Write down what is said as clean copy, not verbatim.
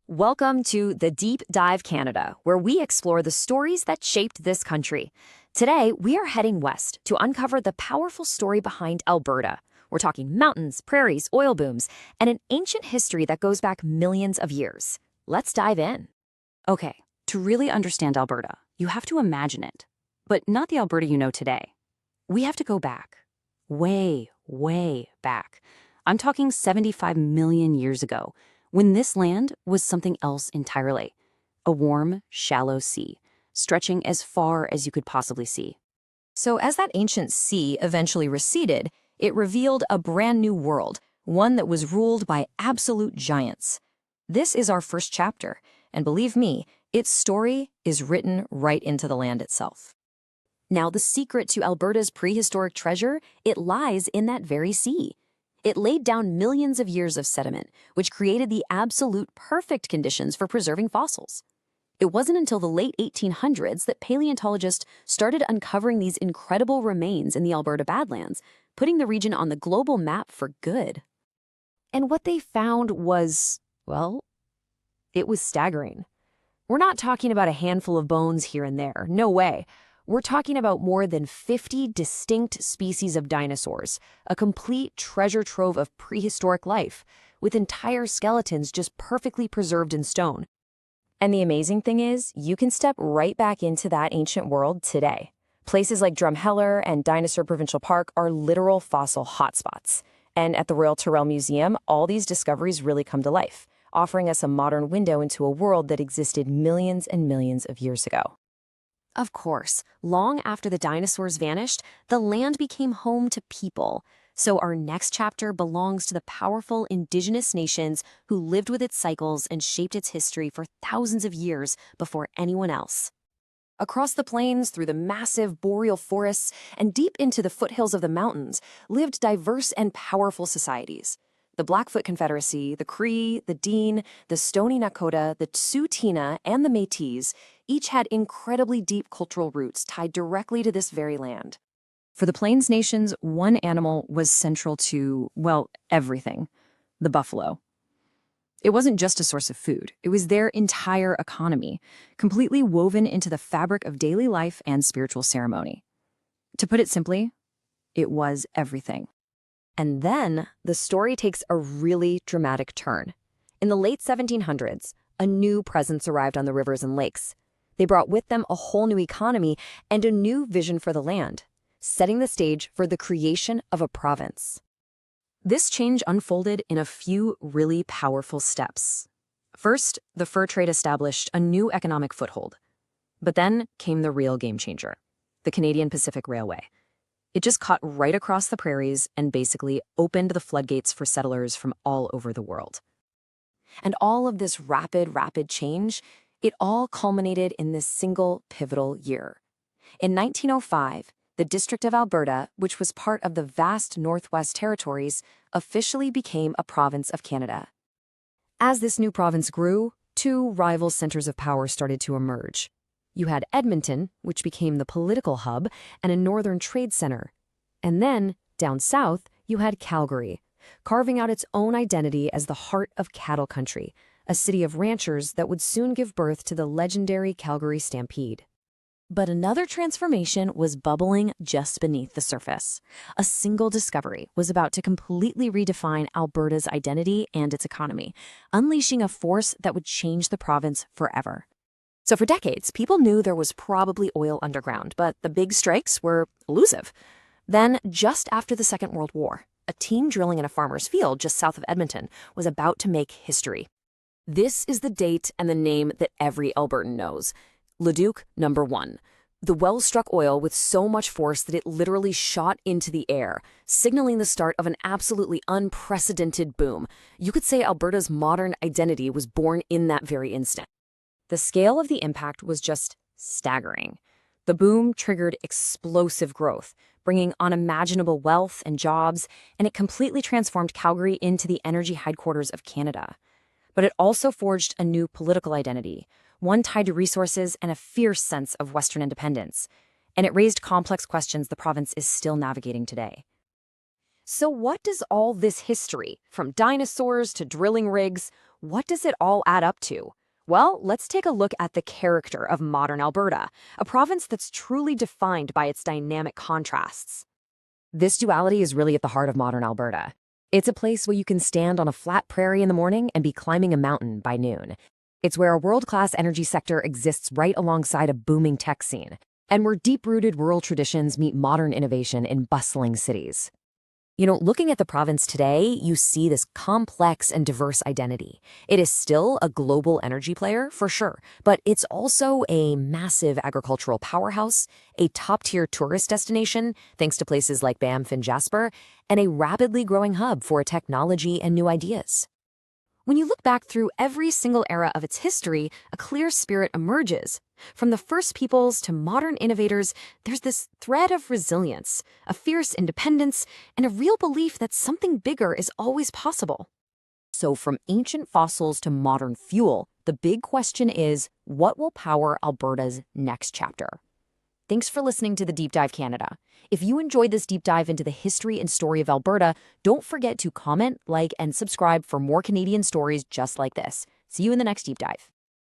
Welcome to The Deep Dive Canada, where we explore the stories that shaped this country. Today, we are heading west to uncover the powerful story behind Alberta. We're talking mountains, prairies, oil booms, and an ancient history that goes back millions of years. Let's dive in. Okay, to really understand Alberta, you have to imagine it. But not the Alberta you know today. We have to go back. Way, way back. I'm talking 75 million years ago, when this land was something else entirely. A warm, shallow sea, stretching as far as you could possibly see. So as that ancient sea eventually receded, it revealed a brand new world, one that was ruled by absolute giants. This is our first chapter, and believe me, its story is written right into the land itself. Now, the secret to Alberta's prehistoric treasure, it lies in that very sea. It laid down millions of years of sediment, which created the absolute perfect conditions for preserving fossils. It wasn't until the late 1800s that paleontologists started uncovering these incredible remains in the Alberta Badlands, putting the region on the global map for good. And what they found was, well, it was staggering. We're not talking about a handful of bones here and there, no way. We're talking about more than 50 distinct species of dinosaurs, a complete treasure trove of prehistoric life, with entire skeletons just perfectly preserved in stone. And the amazing thing is, you can step right back into that ancient world today. Places like Drumheller and Dinosaur Provincial Park are literal fossil hotspots. And at the Royal Tyrrell Museum, all these discoveries really come to life, offering us a modern window into a world that existed millions and millions of years ago. Of course, long after the dinosaurs vanished, the land became home to people. So our next chapter belongs to the powerful Indigenous nations who lived with its cycles and shaped its history for thousands of years before anyone else. Across the plains, through the massive boreal forests, and deep into the foothills of the mountains, lived diverse and powerful societies. The Blackfoot Confederacy, the Cree, the Dean, the Stoney Nakoda, the Tsuut'ina, and the Métis each had incredibly deep cultural roots tied directly to this very land. For the Plains Nations, one animal was central to, well, everything: the buffalo. It wasn't just a source of food, it was their entire economy, completely woven into the fabric of daily life and spiritual ceremony. To put it simply, it was everything. And then the story takes a really dramatic turn. In the late 1700s, a new presence arrived on the rivers and lakes. They brought with them a whole new economy and a new vision for the land, setting the stage for the creation of a province. This change unfolded in a few really powerful steps. First, the fur trade established a new economic foothold. But then came the real game changer: the Canadian Pacific Railway. It just cut right across the prairies and basically opened the floodgates for settlers from all over the world. And all of this rapid change, it all culminated in this single pivotal year. In 1905, the District of Alberta, which was part of the vast Northwest Territories, officially became a province of Canada. As this new province grew, two rival centers of power started to emerge. You had Edmonton, which became the political hub and a northern trade center. And then, down south, you had Calgary, carving out its own identity as the heart of cattle country, a city of ranchers that would soon give birth to the legendary Calgary Stampede. But another transformation was bubbling just beneath the surface. A single discovery was about to completely redefine Alberta's identity and its economy, unleashing a force that would change the province forever. So for decades, people knew there was probably oil underground, but the big strikes were elusive. Then, just after the Second World War, a team drilling in a farmer's field just south of Edmonton was about to make history. This is the date and the name that every Albertan knows: Leduc No. 1. The well struck oil with so much force that it literally shot into the air, signaling the start of an absolutely unprecedented boom. You could say Alberta's modern identity was born in that very instant. The scale of the impact was just staggering. The boom triggered explosive growth, bringing unimaginable wealth and jobs, and it completely transformed Calgary into the energy headquarters of Canada. But it also forged a new political identity, one tied to resources and a fierce sense of Western independence. And it raised complex questions the province is still navigating today. So what does all this history, from dinosaurs to drilling rigs, what does it all add up to? Well, let's take a look at the character of modern Alberta, a province that's truly defined by its dynamic contrasts. This duality is really at the heart of modern Alberta. It's a place where you can stand on a flat prairie in the morning and be climbing a mountain by noon. It's where a world-class energy sector exists right alongside a booming tech scene, and where deep-rooted rural traditions meet modern innovation in bustling cities. Looking at the province today, you see this complex and diverse identity. It is still a global energy player, for sure, but it's also a massive agricultural powerhouse, a top-tier tourist destination, thanks to places like Banff and Jasper, and a rapidly growing hub for technology and new ideas. When you look back through every single era of its history, a clear spirit emerges. From the first peoples to modern innovators, there's this thread of resilience, a fierce independence, and a real belief that something bigger is always possible. So from ancient fossils to modern fuel, the big question is, what will power Alberta's next chapter? Thanks for listening to The Deep Dive Canada. If you enjoyed this deep dive into the history and story of Alberta, don't forget to comment, like, and subscribe for more Canadian stories just like this. See you in the next deep dive.